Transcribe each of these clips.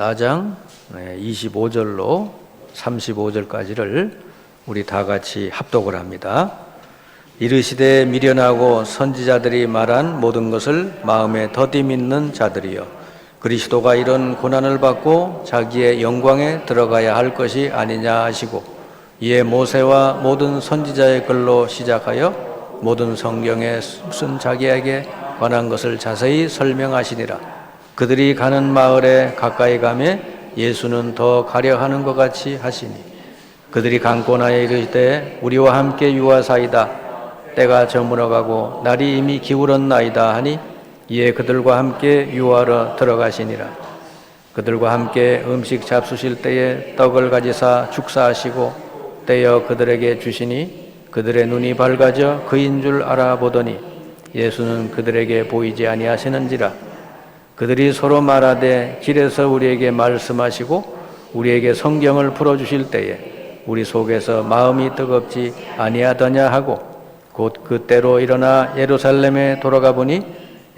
4장 25절로 35절까지를 우리 다 같이 합독을 합니다. 이르시되 미련하고 선지자들이 말한 모든 것을 마음에 더디 믿는 자들이여, 그리스도가 이런 고난을 받고 자기의 영광에 들어가야 할 것이 아니냐 하시고, 이에 모세와 모든 선지자의 글로 시작하여 모든 성경에 쓴 자기에게 관한 것을 자세히 설명하시니라. 그들이 가는 마을에 가까이 가매 예수는 더 가려 하는 것 같이 하시니, 그들이 강권하여 이르되 우리와 함께 유하사이다. 때가 저물어가고 날이 이미 기울었나이다 하니, 이에 그들과 함께 유하러 들어가시니라. 그들과 함께 음식 잡수실 때에 떡을 가지사 축사하시고 떼어 그들에게 주시니, 그들의 눈이 밝아져 그인 줄 알아보더니 예수는 그들에게 보이지 아니하시는지라. 그들이 서로 말하되 길에서 우리에게 말씀하시고 우리에게 성경을 풀어주실 때에 우리 속에서 마음이 뜨겁지 아니하더냐 하고, 곧 그때로 일어나 예루살렘에 돌아가 보니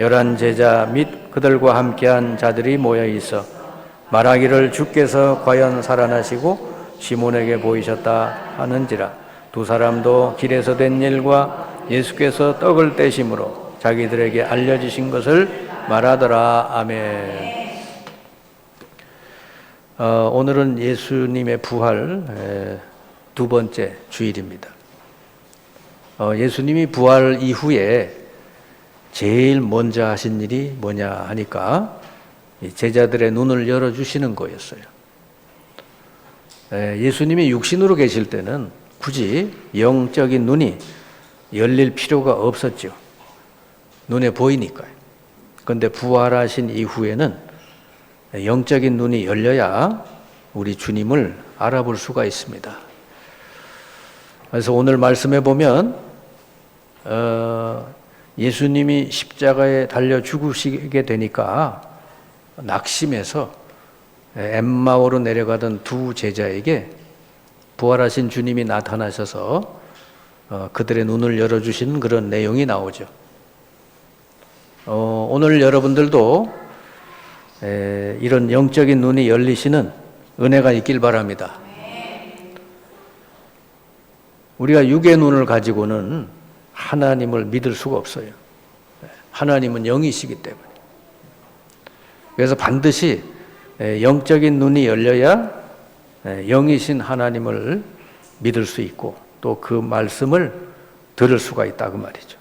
11 제자 및 그들과 함께한 자들이 모여 있어 말하기를 주께서 과연 살아나시고 시몬에게 보이셨다 하는지라. 두 사람도 길에서 된 일과 예수께서 떡을 떼심으로 자기들에게 알려주신 것을 말하더라. 아멘. 오늘은 예수님의 부활 두 번째 주일입니다. 예수님이 부활 이후에 제일 먼저 하신 일이 뭐냐 하니까 제자들의 눈을 열어주시는 거였어요. 예수님이 육신으로 계실 때는 굳이 영적인 눈이 열릴 필요가 없었죠. 눈에 보이니까요. 그런데 부활하신 이후에는 영적인 눈이 열려야 우리 주님을 알아볼 수가 있습니다. 그래서 오늘 말씀해 보면 예수님이 십자가에 달려 죽으시게 되니까 낙심해서 엠마오로 내려가던 두 제자에게 부활하신 주님이 나타나셔서 그들의 눈을 열어주시는 그런 내용이 나오죠. 오늘 여러분들도 이런 영적인 눈이 열리시는 은혜가 있길 바랍니다. 우리가 육의 눈을 가지고는 하나님을 믿을 수가 없어요. 하나님은 영이시기 때문에. 그래서 반드시 영적인 눈이 열려야 영이신 하나님을 믿을 수 있고 또 그 말씀을 들을 수가 있다 그 말이죠.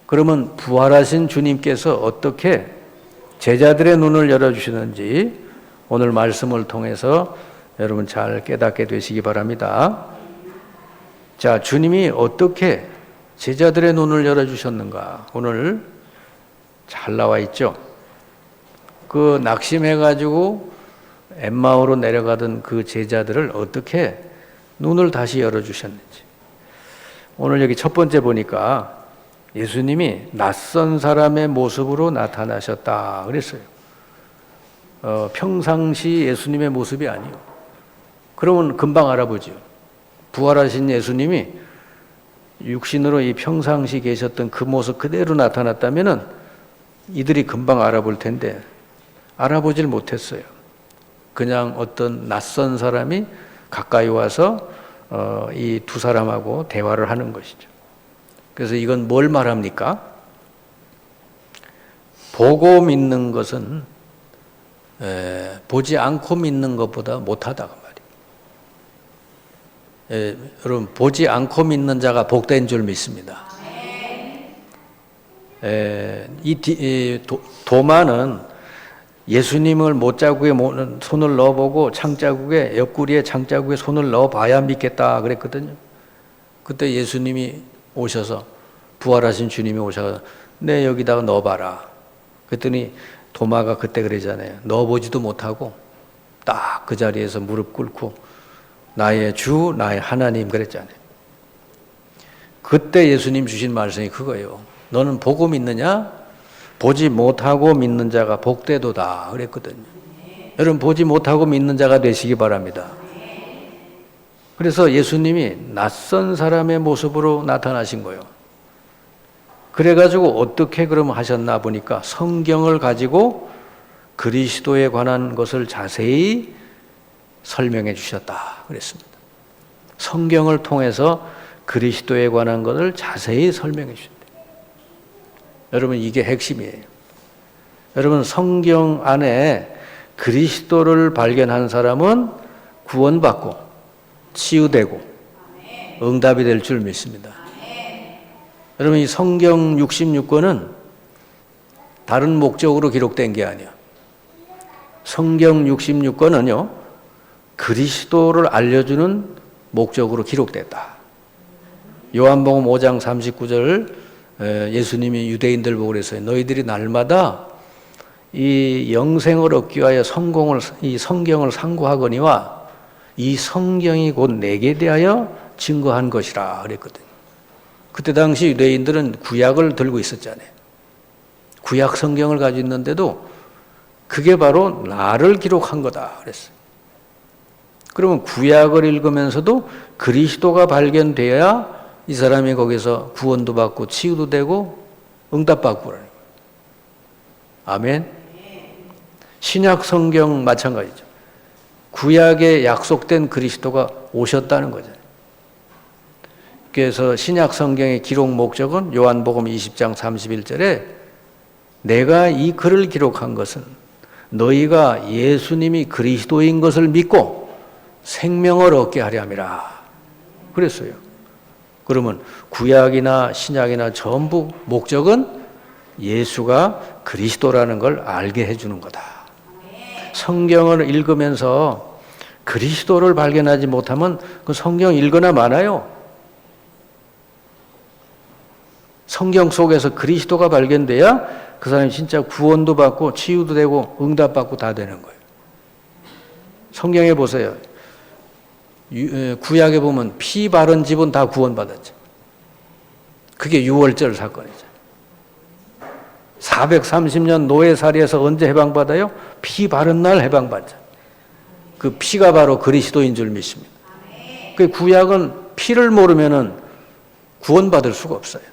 그러면 부활하신 주님께서 어떻게 제자들의 눈을 열어주시는지 오늘 말씀을 통해서 여러분 잘 깨닫게 되시기 바랍니다. 자, 주님이 어떻게 제자들의 눈을 열어주셨는가? 오늘 잘 나와 있죠. 그 낙심해가지고 엠마오로 내려가던 그 제자들을 어떻게 눈을 다시 열어주셨는지. 오늘 여기 첫 번째 보니까 예수님이 낯선 사람의 모습으로 나타나셨다 그랬어요. 평상시 예수님의 모습이 아니요. 그러면 금방 알아보죠. 부활하신 예수님이 육신으로 이 평상시 계셨던 그 모습 그대로 나타났다면은 이들이 금방 알아볼 텐데 알아보질 못했어요. 그냥 어떤 낯선 사람이 가까이 와서 이 두 사람하고 대화를 하는 것이죠. 그래서 이건 뭘 말합니까? 보고 믿는 것은 보지 않고 믿는 것보다 못하다 그 말이에요. 여러분, 보지 않고 믿는 자가 복된 줄 믿습니다. 도마는 예수님을 못자국에 손을 넣어보고 창자국에, 옆구리에 창자국에 손을 넣어봐야 믿겠다 그랬거든요. 그때 예수님이 오셔서, 부활하신 주님이 오셔서 내 여기다가 넣어봐라 그랬더니 도마가 그때 그러잖아요. 넣어보지도 못하고 딱 그 자리에서 무릎 꿇고 나의 주 나의 하나님 그랬잖아요. 그때 예수님 주신 말씀이 그거예요. 너는 보고 믿느냐? 보지 못하고 믿는 자가 복되도다 그랬거든요. 여러분, 보지 못하고 믿는 자가 되시기 바랍니다. 그래서 예수님이 낯선 사람의 모습으로 나타나신 거예요. 그래가지고 어떻게 그럼 하셨나 보니까 성경을 가지고 그리스도에 관한 것을 자세히 설명해 주셨다 그랬습니다. 성경을 통해서 그리스도에 관한 것을 자세히 설명해 주셨다. 여러분, 이게 핵심이에요. 여러분, 성경 안에 그리스도를 발견한 사람은 구원받고 치유되고 응답이 될 줄 믿습니다. 여러분, 이 성경 66권은 다른 목적으로 기록된 게 아니야. 성경 66권은요, 그리스도를 알려주는 목적으로 기록됐다. 요한복음 5장 39절 예수님이 유대인들 보고 그랬어요. 너희들이 날마다 이 영생을 얻기 위하여 이 성경을 상고하거니와 이 성경이 곧 내게 대하여 증거한 것이라 그랬거든요. 그때 당시 유대인들은 구약을 들고 있었잖아요. 구약 성경을 가지고 있는데도 그게 바로 나를 기록한 거다 그랬어요. 그러면 구약을 읽으면서도 그리스도가 발견되어야 이 사람이 거기서 구원도 받고 치유도 되고 응답받고 그러는 거예요. 아멘. 신약 성경 마찬가지죠. 구약에 약속된 그리스도가 오셨다는 거잖아요. 그래서 신약 성경의 기록 목적은 요한복음 20장 31절에 내가 이 글을 기록한 것은 너희가 예수님이 그리스도인 것을 믿고 생명을 얻게 하려 함이라 그랬어요. 그러면 구약이나 신약이나 전부 목적은 예수가 그리스도라는 걸 알게 해주는 거다. 성경을 읽으면서 그리스도를 발견하지 못하면 그 성경 읽거나 마나요. 성경 속에서 그리스도가 발견돼야 그 사람이 진짜 구원도 받고 치유도 되고 응답받고 다 되는 거예요. 성경에 보세요. 구약에 보면 피 바른 집은 다 구원받았죠. 그게 유월절 사건이죠. 430년 노예살이에서 언제 해방받아요? 피 바른 날 해방받죠. 그 피가 바로 그리스도인 줄 믿습니다. 그 구약은 피를 모르면은 구원받을 수가 없어요.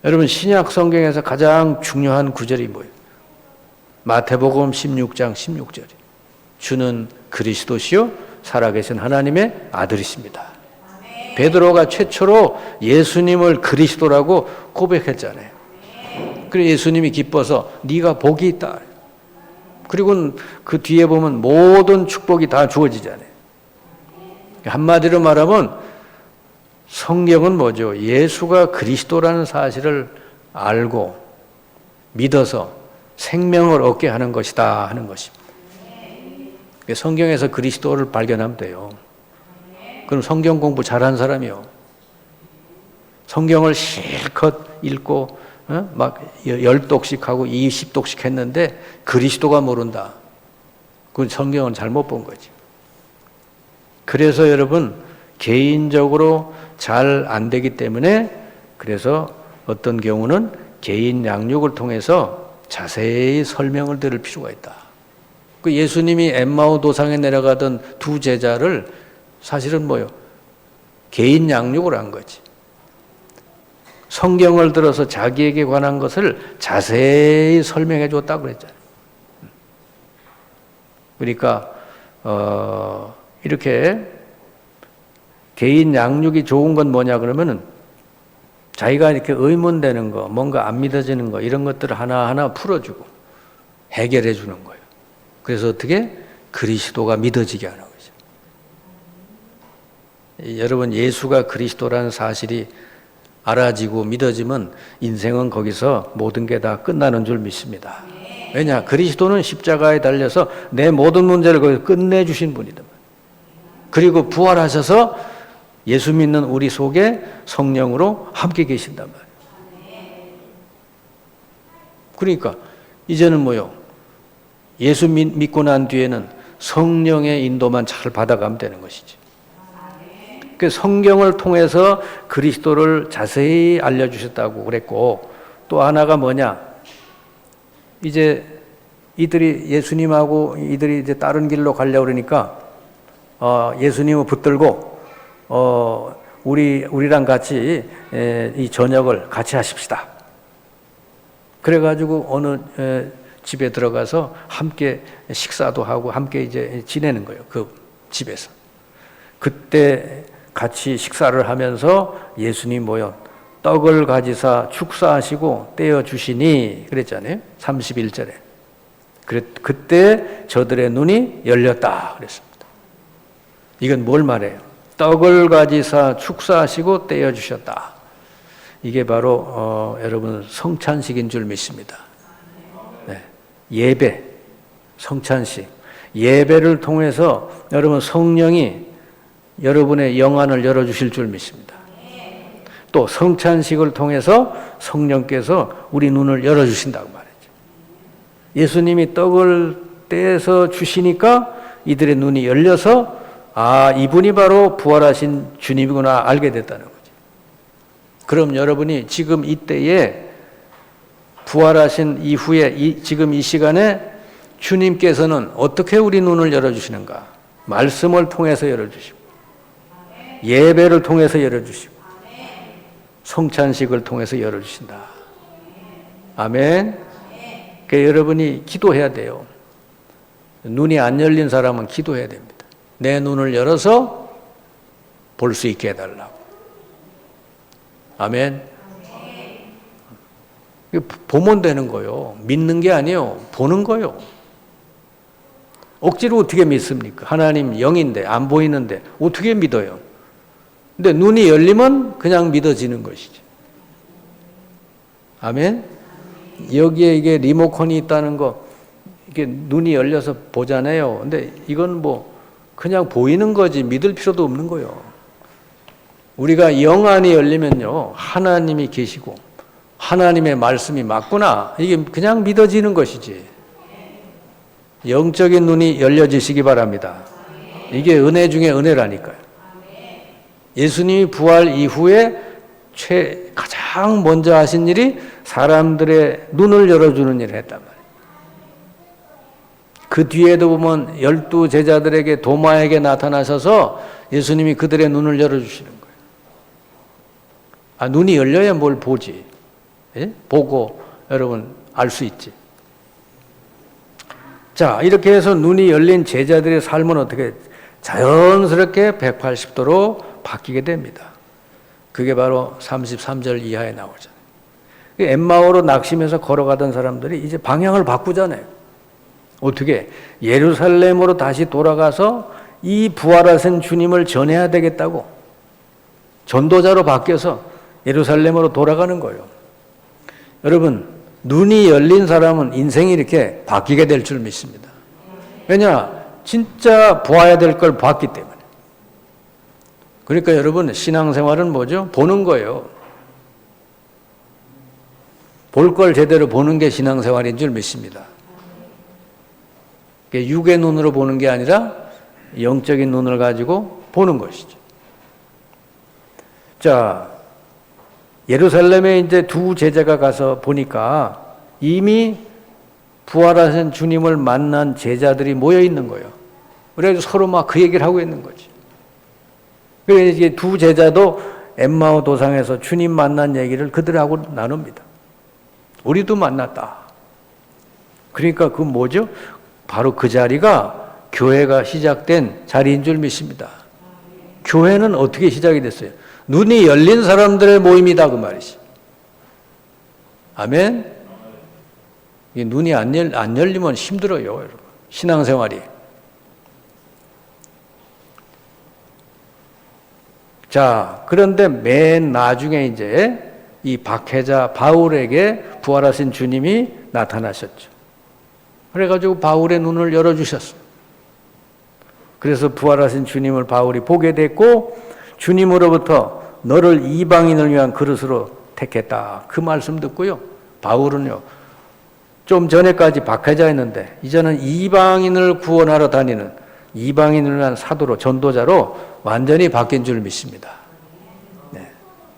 여러분, 신약 성경에서 가장 중요한 구절이 뭐예요? 마태복음 16장 16절이 주는 그리스도시요 살아계신 하나님의 아들이십니다. 베드로가 최초로 예수님을 그리스도라고 고백했잖아요. 그래서 예수님이 기뻐서 네가 복이 있다. 그리고 그 뒤에 보면 모든 축복이 다 주어지잖아요. 한마디로 말하면 성경은 뭐죠? 예수가 그리스도라는 사실을 알고 믿어서 생명을 얻게 하는 것이다 하는 것입니다. 성경에서 그리스도를 발견하면 돼요. 그럼 성경 공부 잘한 사람이요. 성경을 실컷 읽고 막 10독씩 하고 20독씩 했는데 그리스도가 모른다. 그건 성경은 잘못 본 거지. 그래서 여러분 개인적으로 잘 안 되기 때문에 그래서 어떤 경우는 개인 양육을 통해서 자세히 설명을 들을 필요가 있다. 그 예수님이 엠마오 도상에 내려가던 두 제자를 사실은 뭐요? 개인 양육을 한 거지. 성경을 들어서 자기에게 관한 것을 자세히 설명해 줬다고 그랬잖아요. 그러니까 이렇게 개인 양육이 좋은 건 뭐냐 그러면은 자기가 이렇게 의문되는 거, 뭔가 안 믿어지는 거 이런 것들을 하나하나 풀어주고 해결해 주는 거예요. 그래서 어떻게? 그리스도가 믿어지게 하는 거죠. 여러분, 예수가 그리스도라는 사실이 알아지고 믿어지면 인생은 거기서 모든 게 다 끝나는 줄 믿습니다. 왜냐? 그리스도는 십자가에 달려서 내 모든 문제를 거기서 끝내주신 분이다. 그리고 부활하셔서 예수 믿는 우리 속에 성령으로 함께 계신단 말이에요. 그러니까 이제는 뭐요? 예수 믿고 난 뒤에는 성령의 인도만 잘 받아가면 되는 것이지. 그 성경을 통해서 그리스도를 자세히 알려주셨다고 그랬고, 또 하나가 뭐냐? 이제 이들이 예수님하고 이들이 이제 다른 길로 가려고 그러니까 예수님을 붙들고 우리랑 같이 이 저녁을 같이 하십시다. 그래가지고 어느 집에 들어가서 함께 식사도 하고 함께 이제 지내는 거예요. 그 집에서. 그때 같이 식사를 하면서 예수님 뭐요? 떡을 가지사 축사하시고 떼어 주시니 그랬잖아요. 31절에. 그때 저들의 눈이 열렸다 그랬습니다. 이건 뭘 말해요? 떡을 가지사 축사하시고 떼어 주셨다. 이게 바로 여러분 성찬식인 줄 믿습니다. 네. 예배, 성찬식. 예배를 통해서 여러분 성령이 여러분의 영안을 열어주실 줄 믿습니다. 또 성찬식을 통해서 성령께서 우리 눈을 열어주신다고 말이죠. 예수님이 떡을 떼서 주시니까 이들의 눈이 열려서 이분이 바로 부활하신 주님이구나 알게 됐다는 거죠. 그럼 여러분이 지금 이때에 부활하신 이후에 지금 이 시간에 주님께서는 어떻게 우리 눈을 열어주시는가? 말씀을 통해서 열어주시고 예배를 통해서 열어주시고 성찬식을 통해서 열어주신다. 아멘. 그러니까 여러분이 기도해야 돼요. 눈이 안 열린 사람은 기도해야 됩니다. 내 눈을 열어서 볼 수 있게 해달라고. 아멘. 보면 되는 거요. 믿는 게 아니에요. 보는 거요. 억지로 어떻게 믿습니까? 하나님 영인데 안 보이는데 어떻게 믿어요? 근데 눈이 열리면 그냥 믿어지는 것이지. 아멘. 여기에 이게 리모컨이 있다는 거 이게 눈이 열려서 보잖아요. 근데 이건 뭐 그냥 보이는 거지 믿을 필요도 없는 거예요. 우리가 영안이 열리면요 하나님이 계시고 하나님의 말씀이 맞구나 이게 그냥 믿어지는 것이지. 영적인 눈이 열려지시기 바랍니다. 이게 은혜 중에 은혜라니까요. 예수님이 부활 이후에 가장 먼저 하신 일이 사람들의 눈을 열어주는 일을 했단 말이에요. 그 뒤에도 보면 12 제자들에게 도마에게 나타나셔서 예수님이 그들의 눈을 열어주시는 거예요. 눈이 열려야 뭘 보지. 예? 보고 여러분 알 수 있지. 자, 이렇게 해서 눈이 열린 제자들의 삶은 어떻게 자연스럽게 180도로 바뀌게 됩니다. 그게 바로 33절 이하에 나오잖아요. 엠마오로 낙심해서 걸어가던 사람들이 이제 방향을 바꾸잖아요. 어떻게? 예루살렘으로 다시 돌아가서 이 부활하신 주님을 전해야 되겠다고 전도자로 바뀌어서 예루살렘으로 돌아가는 거예요. 여러분, 눈이 열린 사람은 인생이 이렇게 바뀌게 될 줄 믿습니다. 왜냐? 진짜 보아야 될 걸 봤기 때문에. 그러니까 여러분, 신앙생활은 뭐죠? 보는 거예요. 볼 걸 제대로 보는 게 신앙생활인 줄 믿습니다. 육의 눈으로 보는 게 아니라 영적인 눈을 가지고 보는 것이죠. 자, 예루살렘에 이제 두 제자가 가서 보니까 이미 부활하신 주님을 만난 제자들이 모여 있는 거예요. 그래서 서로 막 그 얘기를 하고 있는 거지. 그래서 이제 두 제자도 엠마오 도상에서 주님 만난 얘기를 그들하고 나눕니다. 우리도 만났다. 그러니까 그 뭐죠? 바로 그 자리가 교회가 시작된 자리인 줄 믿습니다. 교회는 어떻게 시작이 됐어요? 눈이 열린 사람들의 모임이다 그 말이지. 아멘. 이 눈이 안 열리면 힘들어요, 여러분. 신앙생활이. 자, 그런데 맨 나중에 이제 이 박해자 바울에게 부활하신 주님이 나타나셨죠. 그래가지고 바울의 눈을 열어주셨어요. 그래서 부활하신 주님을 바울이 보게 됐고 주님으로부터 너를 이방인을 위한 그릇으로 택했다. 그 말씀 듣고요. 바울은요. 좀 전에까지 박해자였는데 이제는 이방인을 구원하러 다니는 이방인을 위한 사도로 전도자로 완전히 바뀐 줄 믿습니다. 네.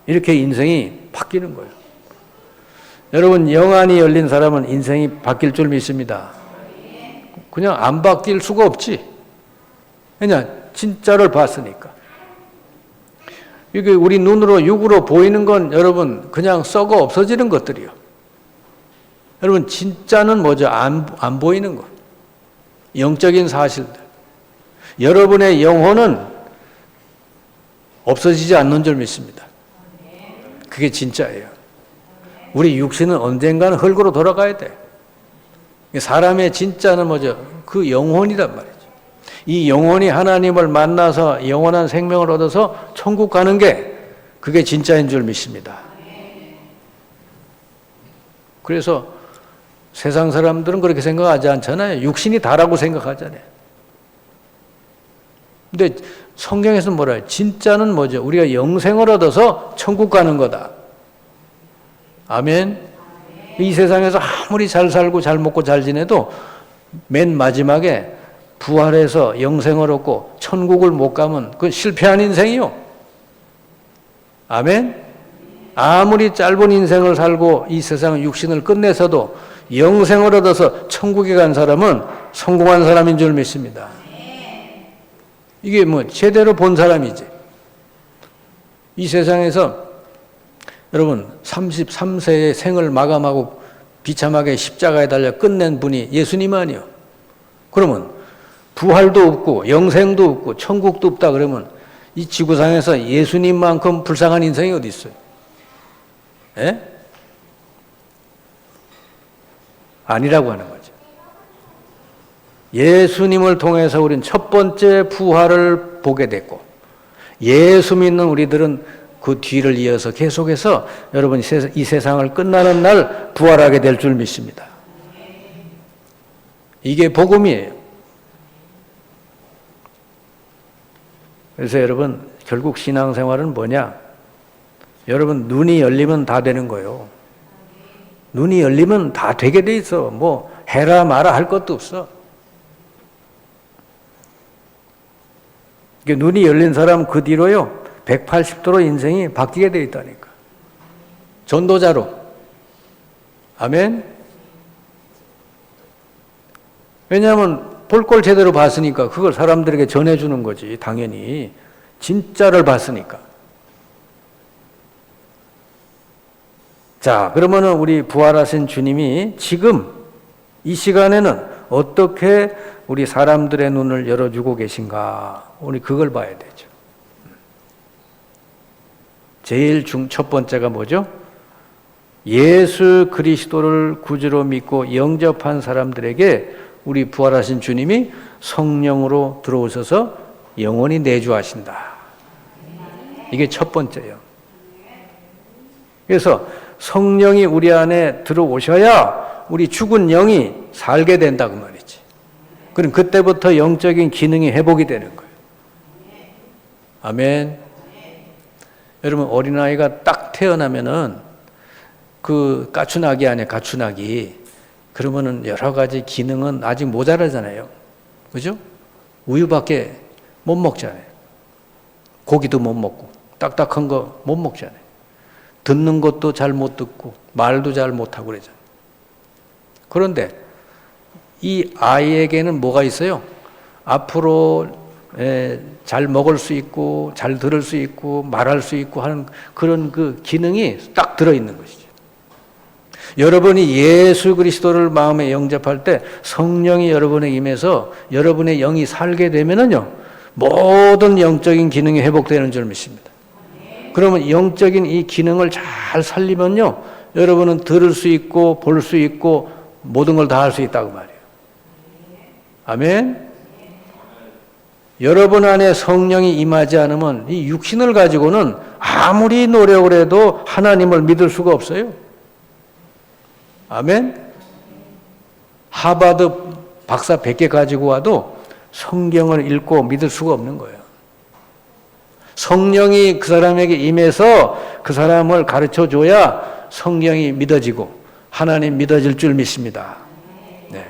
이렇게 인생이 바뀌는 거예요. 여러분 영안이 열린 사람은 인생이 바뀔 줄 믿습니다. 그냥 안 바뀔 수가 없지. 그냥 진짜를 봤으니까. 이게 우리 눈으로 육으로 보이는 건 여러분 그냥 썩어 없어지는 것들이요. 여러분, 진짜는 뭐죠? 안 보이는 거. 영적인 사실들. 여러분의 영혼은 없어지지 않는 줄 믿습니다. 그게 진짜예요. 우리 육신은 언젠가는 흙으로 돌아가야 돼. 사람의 진짜는 뭐죠? 그 영혼이란 말이죠. 이 영혼이 하나님을 만나서 영원한 생명을 얻어서 천국 가는 게 그게 진짜인 줄 믿습니다. 그래서 세상 사람들은 그렇게 생각하지 않잖아요. 육신이 다라고 생각하잖아요. 근데 성경에서는 뭐라 해요? 진짜는 뭐죠? 우리가 영생을 얻어서 천국 가는 거다. 아멘. 이 세상에서 아무리 잘 살고 잘 먹고 잘 지내도 맨 마지막에 부활해서 영생을 얻고 천국을 못 가면 그건 실패한 인생이요. 아멘. 아무리 짧은 인생을 살고 이 세상 육신을 끝내서도 영생을 얻어서 천국에 간 사람은 성공한 사람인 줄 믿습니다. 이게 뭐 제대로 본 사람이지. 이 세상에서 여러분 33세의 생을 마감하고 비참하게 십자가에 달려 끝낸 분이 예수님 아니요. 그러면 부활도 없고 영생도 없고 천국도 없다 그러면 이 지구상에서 예수님만큼 불쌍한 인생이 어디 있어요? 예? 아니라고 하는 거죠. 예수님을 통해서 우리는 첫 번째 부활을 보게 됐고 예수 믿는 우리들은 그 뒤를 이어서 계속해서 여러분 이 세상을 끝나는 날 부활하게 될 줄 믿습니다. 이게 복음이에요. 그래서 여러분 결국 신앙생활은 뭐냐? 여러분 눈이 열리면 다 되는 거예요. 눈이 열리면 다 되게 돼 있어. 뭐 해라 마라 할 것도 없어. 눈이 열린 사람 그 뒤로요 180도로 인생이 바뀌게 돼 있다니까. 전도자로. 아멘. 왜냐하면 볼 걸 제대로 봤으니까 그걸 사람들에게 전해주는 거지. 당연히 진짜를 봤으니까. 자, 그러면은 우리 부활하신 주님이 지금 이 시간에는 어떻게 우리 사람들의 눈을 열어주고 계신가? 우리 그걸 봐야 되죠. 제일 첫 번째가 뭐죠? 예수 그리스도를 구주로 믿고 영접한 사람들에게 우리 부활하신 주님이 성령으로 들어오셔서 영원히 내주하신다. 이게 첫 번째예요. 그래서 성령이 우리 안에 들어오셔야 우리 죽은 영이 살게 된다고 말이지. 그럼 그때부터 영적인 기능이 회복이 되는 거예요. 아멘. 여러분 어린아이가 딱 태어나면은 그 까추나기 안에 가추나기 그러면은 여러 가지 기능은 아직 모자라잖아요. 그죠? 우유밖에 못 먹잖아요. 고기도 못 먹고 딱딱한 거 못 먹잖아요. 듣는 것도 잘 못 듣고 말도 잘 못하고 그러잖아요. 그런데 이 아이에게는 뭐가 있어요? 앞으로 잘 먹을 수 있고 잘 들을 수 있고 말할 수 있고 하는 그런 그 기능이 딱 들어있는 것이죠. 여러분이 예수 그리스도를 마음에 영접할 때 성령이 여러분에 임해서 여러분의 영이 살게 되면은요 모든 영적인 기능이 회복되는 줄 믿습니다. 그러면 영적인 이 기능을 잘 살리면요 여러분은 들을 수 있고 볼 수 있고 모든 걸 다 할 수 있다고 말이에요. 아멘. 여러분 안에 성령이 임하지 않으면 이 육신을 가지고는 아무리 노력을 해도 하나님을 믿을 수가 없어요. 아멘. 하버드 박사 100개 가지고 와도 성경을 읽고 믿을 수가 없는 거예요. 성령이 그 사람에게 임해서 그 사람을 가르쳐 줘야 성경이 믿어지고 하나님 믿어질 줄 믿습니다. 네.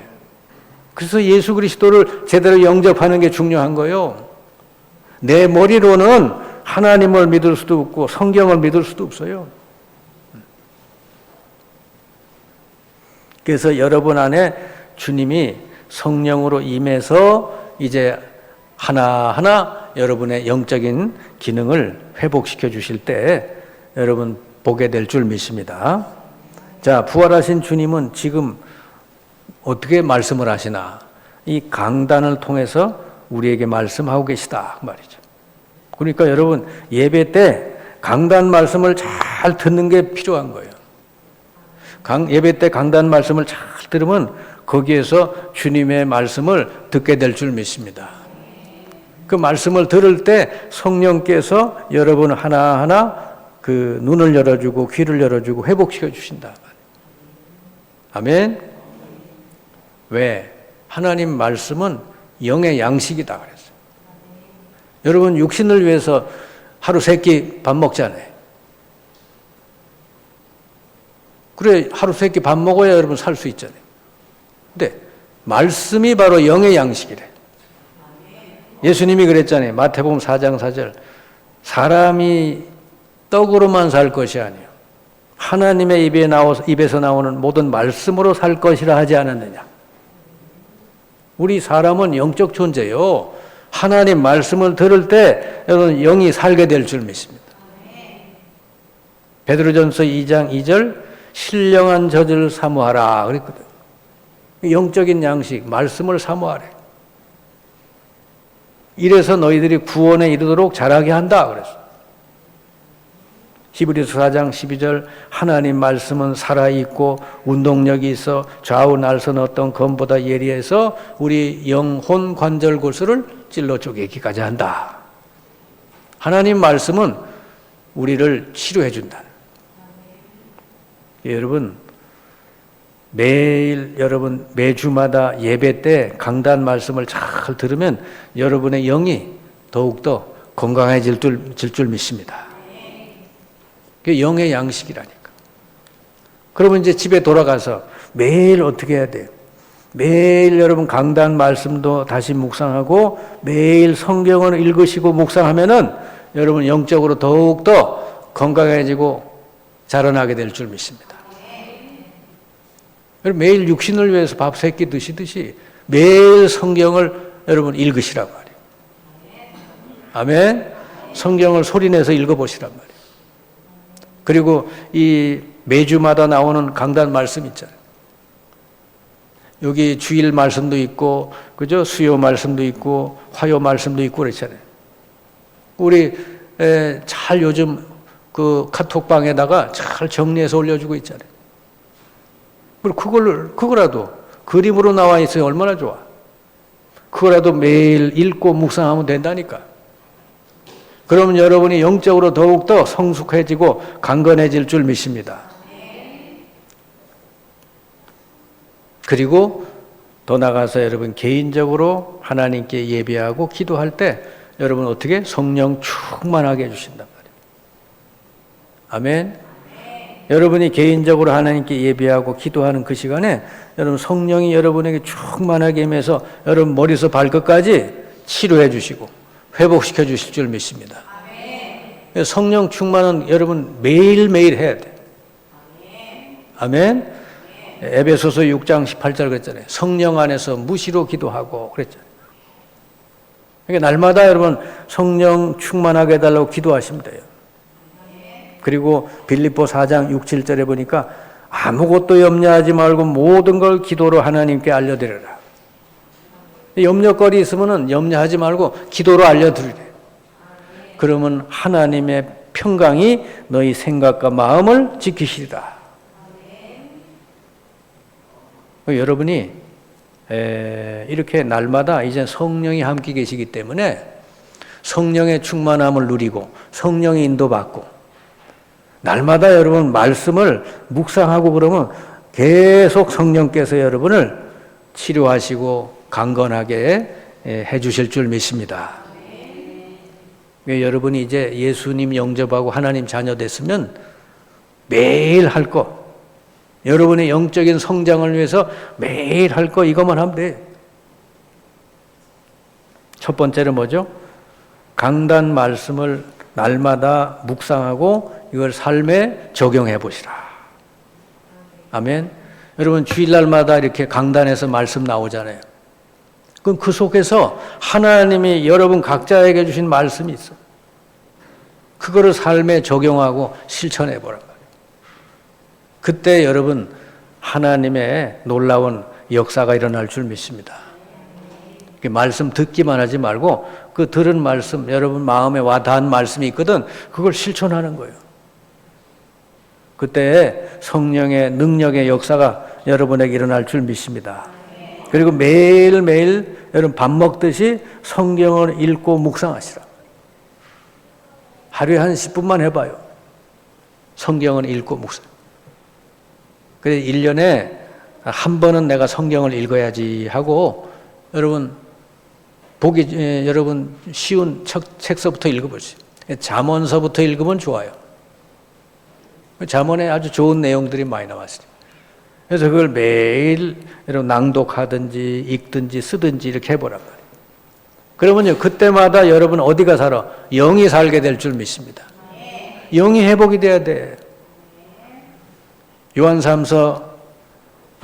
그래서 예수 그리스도를 제대로 영접하는 게 중요한 거예요. 내 머리로는 하나님을 믿을 수도 없고 성경을 믿을 수도 없어요. 그래서 여러분 안에 주님이 성령으로 임해서 이제 하나하나 여러분의 영적인 기능을 회복시켜 주실 때 여러분 보게 될 줄 믿습니다. 자, 부활하신 주님은 지금 어떻게 말씀을 하시나? 이 강단을 통해서 우리에게 말씀하고 계시다 그 말이죠. 그러니까 여러분 예배 때 강단 말씀을 잘 듣는 게 필요한 거예요. 예배 때 강단 말씀을 잘 들으면 거기에서 주님의 말씀을 듣게 될 줄 믿습니다. 그 말씀을 들을 때 성령께서 여러분 하나하나 그 눈을 열어주고 귀를 열어주고 회복시켜 주신다. 아멘. 왜? 하나님 말씀은 영의 양식이다 그랬어요. 여러분 육신을 위해서 하루 3끼 밥 먹잖아요. 그래 하루 3끼 밥 먹어야 여러분 살 수 있잖아요. 근데 말씀이 바로 영의 양식이래. 예수님이 그랬잖아요. 마태복음 4장 4절. 사람이 떡으로만 살 것이 아니요 하나님의 입에서 나오는 모든 말씀으로 살 것이라 하지 않았느냐. 우리 사람은 영적 존재요. 하나님 말씀을 들을 때 여러분 영이 살게 될 줄 믿습니다. 베드로전서 2장 2절 신령한 젖을 사모하라 그랬거든. 영적인 양식 말씀을 사모하래. 이래서 너희들이 구원에 이르도록 자라게 한다 그랬어. 히브리서 4장 12절 하나님 말씀은 살아있고 운동력이 있어 좌우 날선 어떤 검보다 예리해서 우리 영혼 관절 골수를 찔러 쪼개기까지 한다. 하나님 말씀은 우리를 치료해 준다. 여러분 여러분 매주마다 예배 때 강단 말씀을 잘 들으면 여러분의 영이 더욱더 건강해질 줄 믿습니다. 그게 영의 양식이라니까. 그러면 이제 집에 돌아가서 매일 어떻게 해야 돼요? 매일 여러분 강단 말씀도 다시 묵상하고 매일 성경을 읽으시고 묵상하면은 여러분 영적으로 더욱더 건강해지고 자라나게 될 줄 믿습니다. 매일 육신을 위해서 밥 3끼 드시듯이 매일 성경을 여러분 읽으시란 말이에요. 아멘. 성경을 소리내서 읽어보시란 말이에요. 그리고 이 매주마다 나오는 강단 말씀 있잖아요. 여기 주일 말씀도 있고, 그죠? 수요 말씀도 있고, 화요 말씀도 있고 그렇잖아요. 우리 잘 요즘 그 카톡방에다가 잘 정리해서 올려주고 있잖아요. 그리고 그거라도 그림으로 나와 있어요. 얼마나 좋아. 그거라도 매일 읽고 묵상하면 된다니까. 그러면 여러분이 영적으로 더욱더 성숙해지고 강건해질 줄 믿습니다. 그리고 더 나가서 여러분 개인적으로 하나님께 예배하고 기도할 때 여러분 어떻게 성령 충만하게 해주신단 말이에요. 아멘. 여러분이 개인적으로 하나님께 예배하고 기도하는 그 시간에 여러분 성령이 여러분에게 충만하게 임해서 여러분 머리에서 발끝까지 치료해 주시고 회복시켜 주실 줄 믿습니다. 성령 충만은 여러분 매일매일 해야 돼. 아멘. 에베소서 6장 18절 그랬잖아요. 성령 안에서 무시로 기도하고 그랬잖아요. 그러니까 날마다 여러분 성령 충만하게 해달라고 기도하시면 돼요. 그리고 빌립보 4장 6, 7절에 보니까 아무것도 염려하지 말고 모든 걸 기도로 하나님께 알려드려라. 염려거리 있으면 염려하지 말고 기도로 알려드리래. 그러면 하나님의 평강이 너희 생각과 마음을 지키시리라. 여러분이 이렇게 날마다 이제 성령이 함께 계시기 때문에 성령의 충만함을 누리고 성령의 인도받고 날마다 여러분 말씀을 묵상하고 그러면 계속 성령께서 여러분을 치료하시고 강건하게 해주실 줄 믿습니다. 여러분이 이제 예수님 영접하고 하나님 자녀 됐으면 매일 할 거, 여러분의 영적인 성장을 위해서 매일 할 거 이것만 하면 돼. 첫 번째는 뭐죠? 강단 말씀을 날마다 묵상하고 이걸 삶에 적용해 보시라. 아멘. 여러분 주일날마다 이렇게 강단에서 말씀 나오잖아요. 그럼 그 속에서 하나님이 여러분 각자에게 주신 말씀이 있어. 그거를 삶에 적용하고 실천해 보란 말이에요. 그때 여러분 하나님의 놀라운 역사가 일어날 줄 믿습니다. 말씀 듣기만 하지 말고 그 들은 말씀, 여러분 마음에 와닿은 말씀이 있거든, 그걸 실천하는 거예요. 그때 성령의 능력의 역사가 여러분에게 일어날 줄 믿습니다. 그리고 매일매일 여러분 밥 먹듯이 성경을 읽고 묵상하시라. 하루에 한 10분만 해봐요. 성경을 읽고 묵상. 그래서 1년에 한 번은 내가 성경을 읽어야지 하고 여러분 여러분 쉬운 책서부터 읽어보세요. 잠언서부터 읽으면 좋아요. 잠언에 아주 좋은 내용들이 많이 나왔어요. 그래서 그걸 매일 여러분 낭독하든지 읽든지 쓰든지 이렇게 해보란 말이에요. 그러면요, 그때마다 여러분 어디가 살아? 영이 살게 될 줄 믿습니다. 영이 회복이 돼야 돼. 요한삼서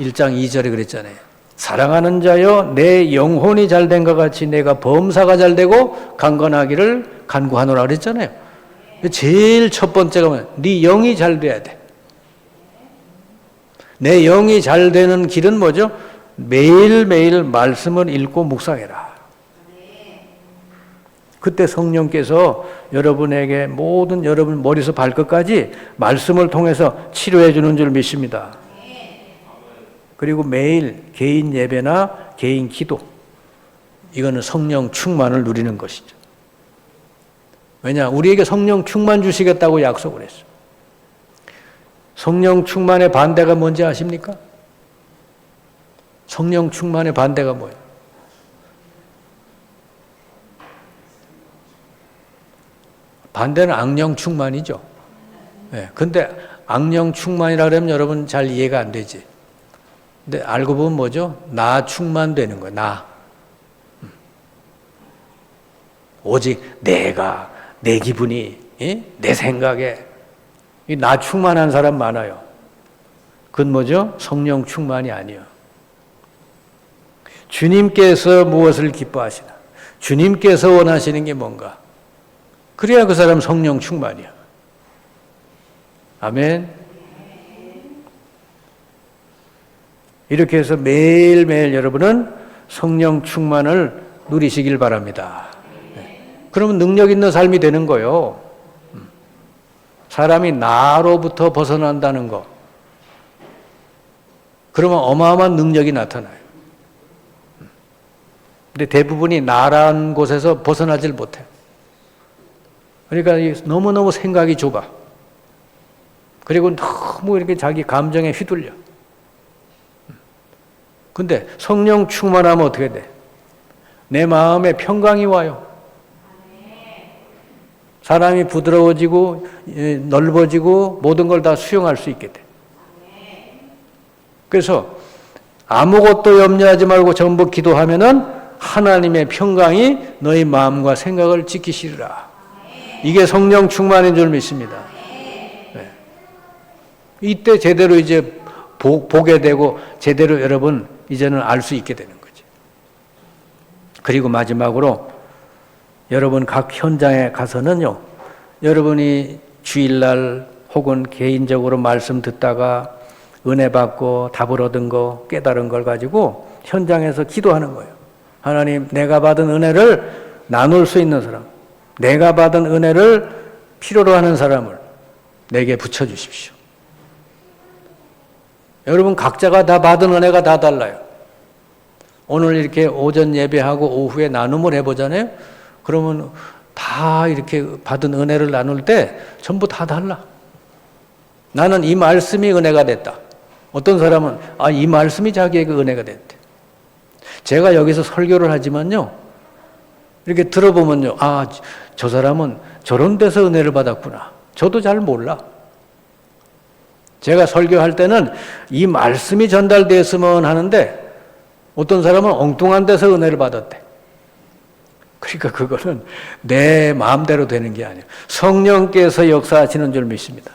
1장 2절에 그랬잖아요. 사랑하는 자여, 내 영혼이 잘된 것 같이 내가 범사가 잘되고 강건하기를 간구하노라 그랬잖아요. 제일 첫 번째가 뭐냐? 네 영이 잘 돼야 돼. 내 영이 잘 되는 길은 뭐죠? 매일매일 말씀을 읽고 묵상해라. 그때 성령께서 여러분에게 모든 여러분 머리에서 발끝까지 말씀을 통해서 치료해 주는 줄 믿습니다. 그리고 매일 개인 예배나 개인 기도, 이거는 성령 충만을 누리는 것이죠. 왜냐? 우리에게 성령 충만 주시겠다고 약속을 했어요. 성령 충만의 반대가 뭔지 아십니까? 성령 충만의 반대가 뭐예요? 반대는 악령 충만이죠. 네, 근데 악령 충만이라 그러면 여러분 잘 이해가 안 되지. 근데 알고 보면 뭐죠? 나 충만되는 거예요. 나. 오직 내가, 내 기분이, 내 생각에 나 충만한 사람 많아요. 그건 뭐죠? 성령 충만이 아니에요. 주님께서 무엇을 기뻐하시나? 주님께서 원하시는 게 뭔가? 그래야 그 사람 성령 충만이야. 아멘. 이렇게 해서 매일매일 여러분은 성령 충만을 누리시길 바랍니다. 그러면 능력 있는 삶이 되는 거예요. 사람이 나로부터 벗어난다는 거. 그러면 어마어마한 능력이 나타나요. 근데 대부분이 나라는 곳에서 벗어나질 못해요. 그러니까 너무너무 생각이 좁아. 그리고 너무 이렇게 자기 감정에 휘둘려. 근데 성령 충만하면 어떻게 돼? 내 마음에 평강이 와요. 사람이 부드러워지고 넓어지고 모든 걸 다 수용할 수 있게 돼. 그래서 아무것도 염려하지 말고 전부 기도하면은 하나님의 평강이 너희 마음과 생각을 지키시리라. 이게 성령 충만인 줄 믿습니다. 네. 이때 제대로 이제 보게 되고 제대로 여러분 이제는 알 수 있게 되는 거죠. 그리고 마지막으로 여러분 각 현장에 가서는요, 여러분이 주일날 혹은 개인적으로 말씀 듣다가 은혜 받고 답을 얻은 거, 깨달은 걸 가지고 현장에서 기도하는 거예요. 하나님, 내가 받은 은혜를 나눌 수 있는 사람, 내가 받은 은혜를 필요로 하는 사람을 내게 붙여주십시오. 여러분 각자가 다 받은 은혜가 다 달라요. 오늘 이렇게 오전 예배하고 오후에 나눔을 해보잖아요. 그러면 다 이렇게 받은 은혜를 나눌 때 전부 다 달라. 나는 이 말씀이 은혜가 됐다. 어떤 사람은 이 말씀이 자기에게 은혜가 됐대. 제가 여기서 설교를 하지만요, 이렇게 들어보면요, 저 사람은 저런 데서 은혜를 받았구나. 저도 잘 몰라. 제가 설교할 때는 이 말씀이 전달되었으면 하는데 어떤 사람은 엉뚱한 데서 은혜를 받았대. 그러니까 그거는 내 마음대로 되는 게 아니에요. 성령께서 역사하시는 줄 믿습니다.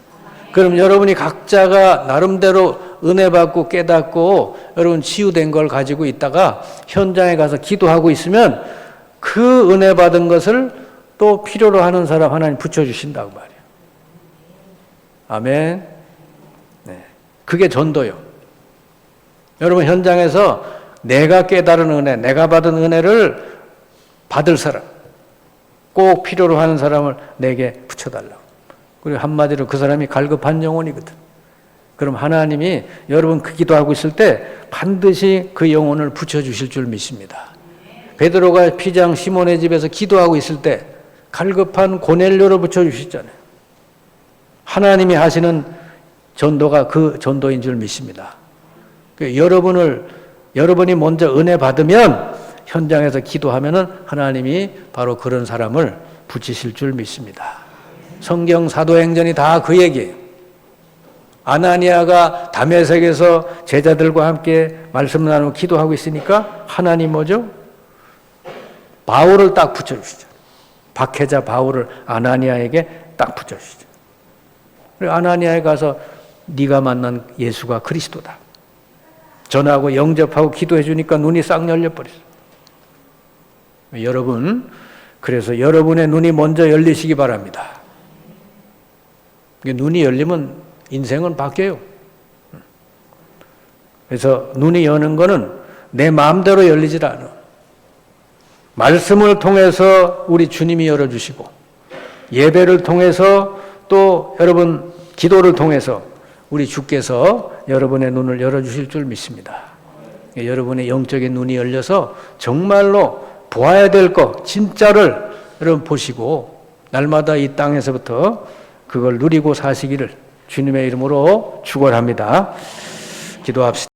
그럼 여러분이 각자가 나름대로 은혜 받고 깨닫고 여러분 치유된 걸 가지고 있다가 현장에 가서 기도하고 있으면 그 은혜 받은 것을 또 필요로 하는 사람 하나님 붙여주신다고 말이에요. 아멘. 네. 그게 전도요. 여러분 현장에서 내가 깨달은 은혜, 내가 받은 은혜를 받을 사람, 꼭 필요로 하는 사람을 내게 붙여달라고. 그리고 한마디로 그 사람이 갈급한 영혼이거든. 그럼 하나님이 여러분 그 기도하고 있을 때 반드시 그 영혼을 붙여주실 줄 믿습니다. 베드로가 피장 시몬의 집에서 기도하고 있을 때 갈급한 고넬료를 붙여주셨잖아요. 하나님이 하시는 전도가 그 전도인 줄 믿습니다. 여러분이 먼저 은혜 받으면 현장에서 기도하면은 하나님이 바로 그런 사람을 붙이실 줄 믿습니다. 성경 사도행전이 다 그 얘기예요. 아나니아가 다메섹에서 제자들과 함께 말씀 나누고 기도하고 있으니까 하나님 뭐죠? 바울을 딱 붙여주시죠. 박해자 바울을 아나니아에게 딱 붙여주시죠. 그리고 아나니아에 가서 네가 만난 예수가 그리스도다. 전하고 영접하고 기도해 주니까 눈이 싹 열려버렸어요. 여러분, 그래서 여러분의 눈이 먼저 열리시기 바랍니다. 눈이 열리면 인생은 바뀌어요. 그래서 눈이 여는 거는 내 마음대로 열리질 않아. 말씀을 통해서 우리 주님이 열어주시고 예배를 통해서 또 여러분 기도를 통해서 우리 주께서 여러분의 눈을 열어주실 줄 믿습니다. 여러분의 영적인 눈이 열려서 정말로 보아야 될 것 진짜를 여러분 보시고 날마다 이 땅에서부터 그걸 누리고 사시기를 주님의 이름으로 축원합니다. 기도합시다.